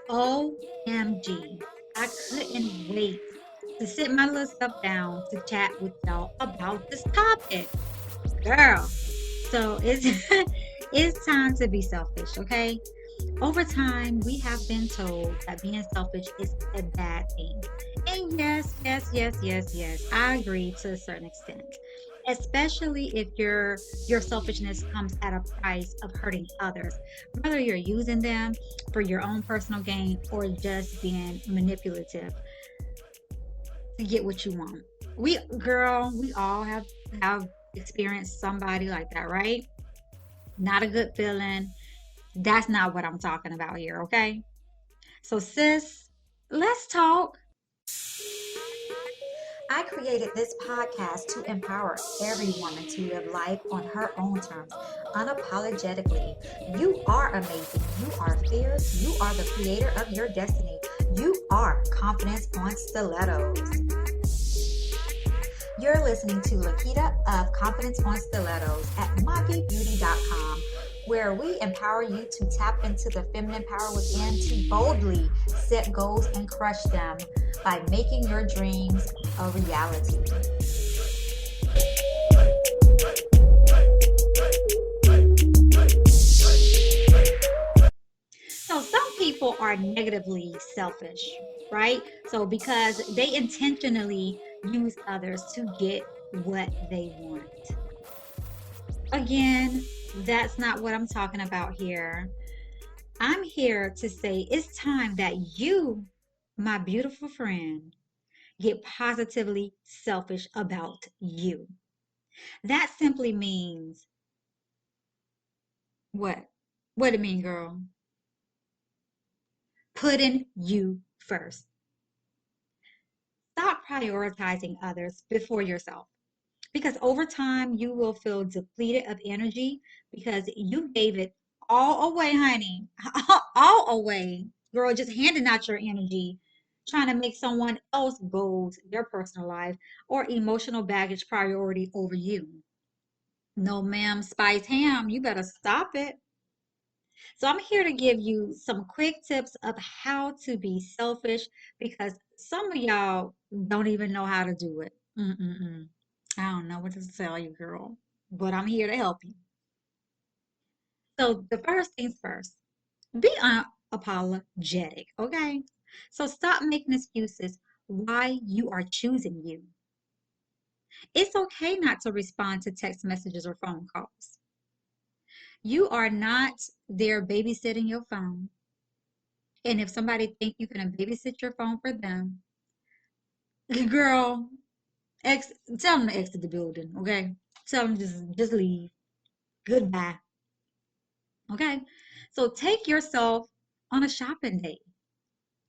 OMG. I couldn't wait to sit my little stuff down to chat with y'all about this topic. Girl. So it's it's time to be selfish, okay? Over time, we have been told that being selfish is a bad thing. And yes, yes, yes, yes, yes, I agree to a certain extent. Especially if your selfishness comes at a price of hurting others, whether you're using them for your own personal gain or just being manipulative to get what you want. We all have experienced somebody like that, right? Not a good feeling. That's not what I'm talking about here, okay? So, sis, let's talk. I created this podcast to empower every woman to live life on her own terms, unapologetically. You are amazing. You are fierce. You are the creator of your destiny. You are Confidence on Stilettos. You're listening to Laketta of Confidence on Stilettos at MagiBeauty.com, where we empower you to tap into the feminine power within to boldly set goals and crush them by making your dreams a reality. So, some people are negatively selfish, right? So, because they intentionally use others to get what they want. Again, that's not what I'm talking about here. I'm here to say it's time that you, my beautiful friend, get positively selfish about you. That simply means what? What it mean, girl? Putting you first. Stop prioritizing others before yourself. Because over time, you will feel depleted of energy because you gave it all away, honey. All away. Girl, just handing out your energy, trying to make someone else goals, their personal life, or emotional baggage priority over you. No, ma'am, Spice Ham, you better stop it. So I'm here to give you some quick tips of how to be selfish because some of y'all don't even know how to do it. Mm-mm-mm. I don't know what to tell you, girl, but I'm here to help you. So the first things first, be unapologetic, okay? So stop making excuses why you are choosing you. It's okay not to respond to text messages or phone calls. You are not there babysitting your phone. And if somebody think you can babysit your phone for them, girl, ex tell them to exit the building, okay? Tell them just leave. Goodbye. Okay. So take yourself on a shopping date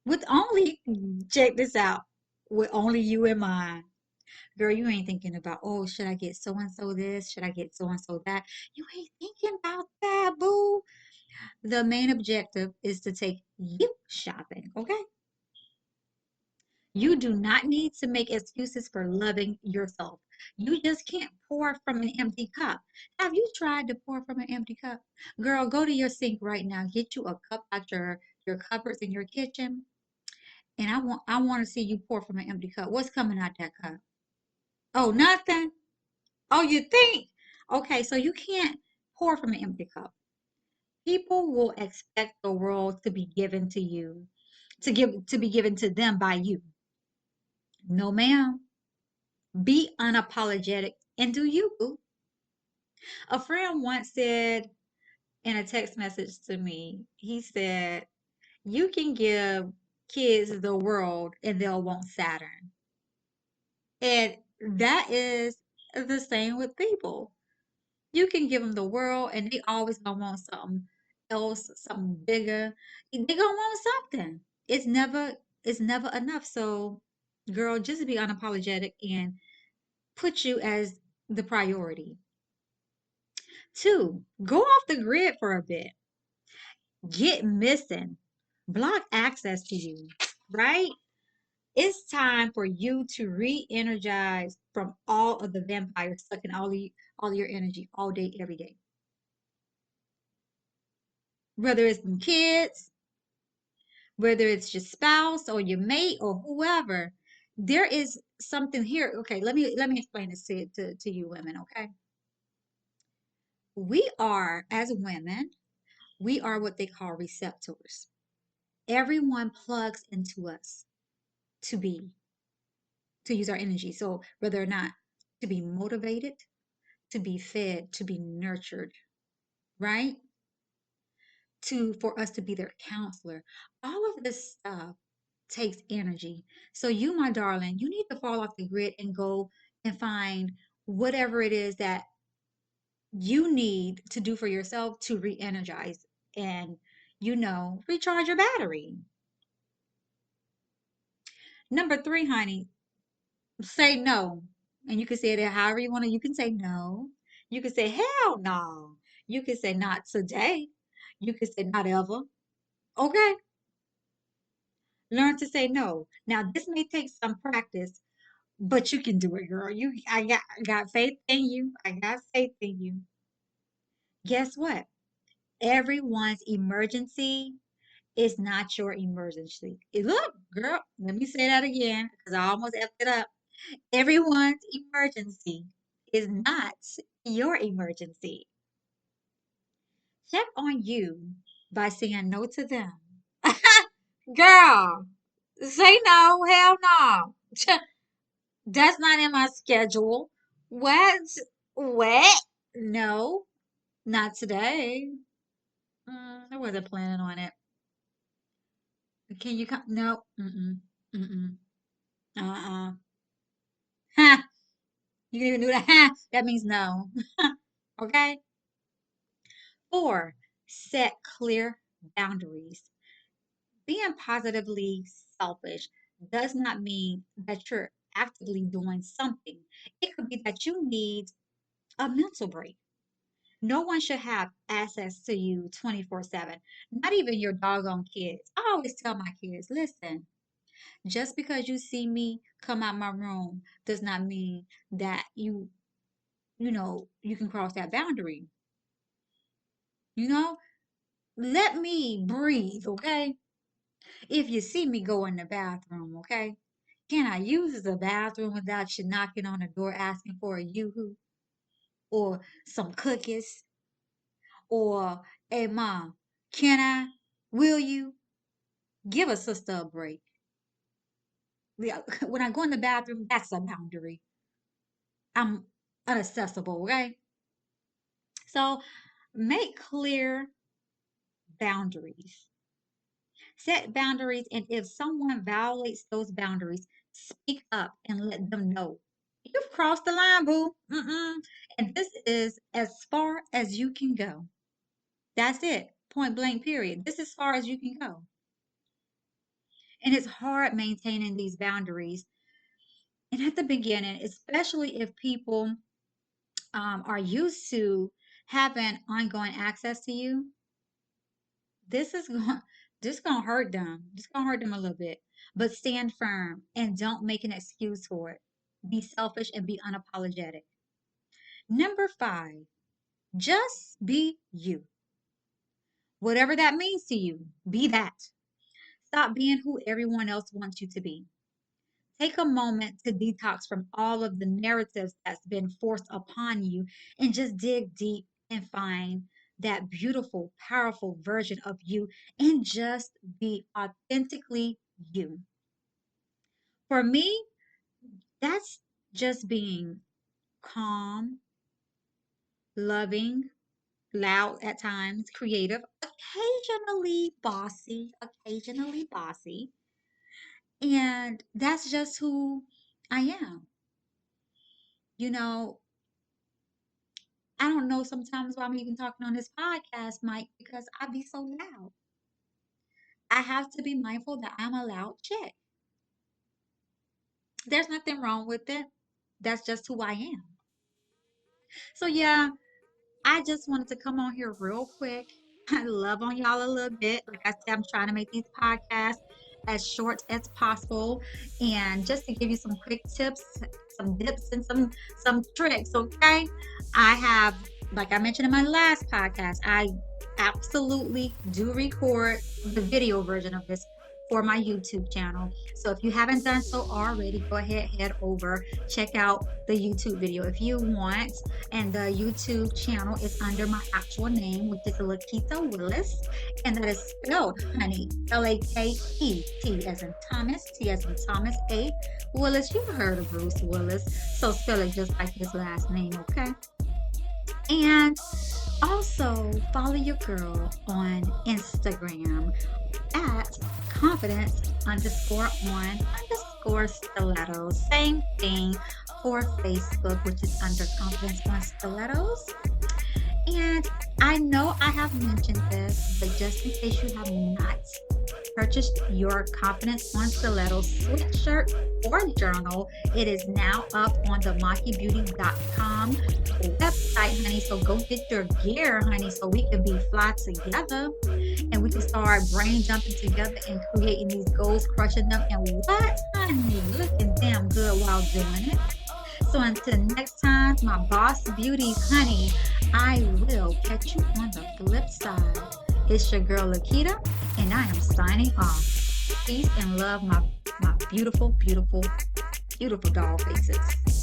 with only, check this out, with only you in mind. Girl, you ain't thinking about, oh, should I get so and so this? Should I get so and so that? You ain't thinking about that, boo. The main objective is to take you shopping, okay? You do not need to make excuses for loving yourself. You just can't pour from an empty cup. Have you tried to pour from an empty cup? Girl, go to your sink right now. Get you a cup out your cupboards in your kitchen. And I want to see you pour from an empty cup. What's coming out that cup? Oh, nothing. Oh, you think? Okay, so you can't pour from an empty cup. People will expect the world to be given to you, to be given to them by you. No, ma'am. Be unapologetic and do you, boo. A friend once said in a text message to me, he said, you can give kids the world and they'll want Saturn. And that is the same with people. You can give them the world and they always gonna want something else, something bigger. They gonna want something. It's never enough. So, girl, just be unapologetic and put you as the priority. Two, go off the grid for a bit. Get missing. Block access to you, right? It's time for you to re-energize from all of the vampires sucking all your energy all day, every day. Whether it's from kids, whether it's your spouse or your mate or whoever, there is something here. Okay, let me explain this to you women, okay? We are, as women, we are what they call receptors. Everyone plugs into us to be, to use our energy. So whether or not to be motivated, to be fed, to be nurtured, right? To for us to be their counselor. All of this stuff takes energy. So you, my darling, you need to fall off the grid and go and find whatever it is that you need to do for yourself to re-energize and recharge your battery. Number three, honey, say no. And you can say it however you want to. You can say no. You can say hell no. You can say not today. You can say not ever. Okay? Learn to say no. Now, this may take some practice, but you can do it, girl. I got faith in you. I got faith in you. Guess what? Everyone's emergency is not your emergency. Look, girl, let me say that again because I almost effed it up. Everyone's emergency is not your emergency. Check on you by saying no to them. Girl, say no, hell no. That's not in my schedule. What? What? No, not today. I wasn't planning on it. Can you come? No. Mm-mm. Mm-mm. Uh-uh. Ha! You can even do that. Ha! That means no. Okay? Four, set clear boundaries. Being positively selfish does not mean that you're actively doing something. It could be that you need a mental break. No one should have access to you 24/7, not even your doggone kids. I always tell my kids, listen, just because you see me come out my room does not mean that you can cross that boundary. You know, let me breathe, okay? If you see me go in the bathroom, okay? Can I use the bathroom without you knocking on the door asking for a yoo-hoo or some cookies or, hey, mom, can I? Will you? Give a sister a break. Yeah, when I go in the bathroom, that's a boundary. I'm unaccessible, okay? So make clear boundaries. Set boundaries, and if someone violates those boundaries, speak up and let them know. You've crossed the line, boo. Mm-mm. And this is as far as you can go. That's it. Point blank, period. This is as far as you can go. And it's hard maintaining these boundaries. And at the beginning, especially if people are used to having ongoing access to you, this is going this gonna hurt them. This gonna hurt them a little bit. But stand firm and don't make an excuse for it. Be selfish and be unapologetic. Number five, just be you. Whatever that means to you, be that. Stop being who everyone else wants you to be. Take a moment to detox from all of the narratives that's been forced upon you and just dig deep and find that beautiful, powerful version of you and just be authentically you. For me, that's just being calm, loving, loud at times, creative, occasionally bossy. And that's just who I am. You know, I don't know sometimes why I'm even talking on this podcast, Mike, because I be so loud. I have to be mindful that I'm a loud chick. There's nothing wrong with it. That's just who I am. So yeah, I just wanted to come on here real quick. I love on y'all a little bit. Like I said, I'm trying to make these podcasts as short as possible, and just to give you some quick tips, some dips, and some tricks. Okay, I have, like I mentioned in my last podcast, I absolutely do record the video version of this for my YouTube channel. So if you haven't done so already, go ahead, head over, check out the YouTube video if you want. And the YouTube channel is under my actual name, which is Laketta Willis, and that is spelled honey, Lakette, as in Thomas, T as in Thomas, A Willis. You've heard of Bruce Willis, so spell it just like his last name, okay? And also follow your girl on Instagram at confidence underscore on underscore stilettos. Same thing for Facebook, which is under confidence on stilettos. And I know I have mentioned this, but just in case you have not purchased your Confidence on Stilettos sweatshirt or journal, it is now up on the makibeauty.com website, honey. So go get your gear, honey, so we can be fly together and we can start brain jumping together and creating these goals, crushing them. And what, honey, looking damn good while doing it. So until next time, my boss beauties, honey, I will catch you on the flip side. It's your girl Laketta, and I am signing off. Peace and love, my beautiful, beautiful, beautiful doll faces.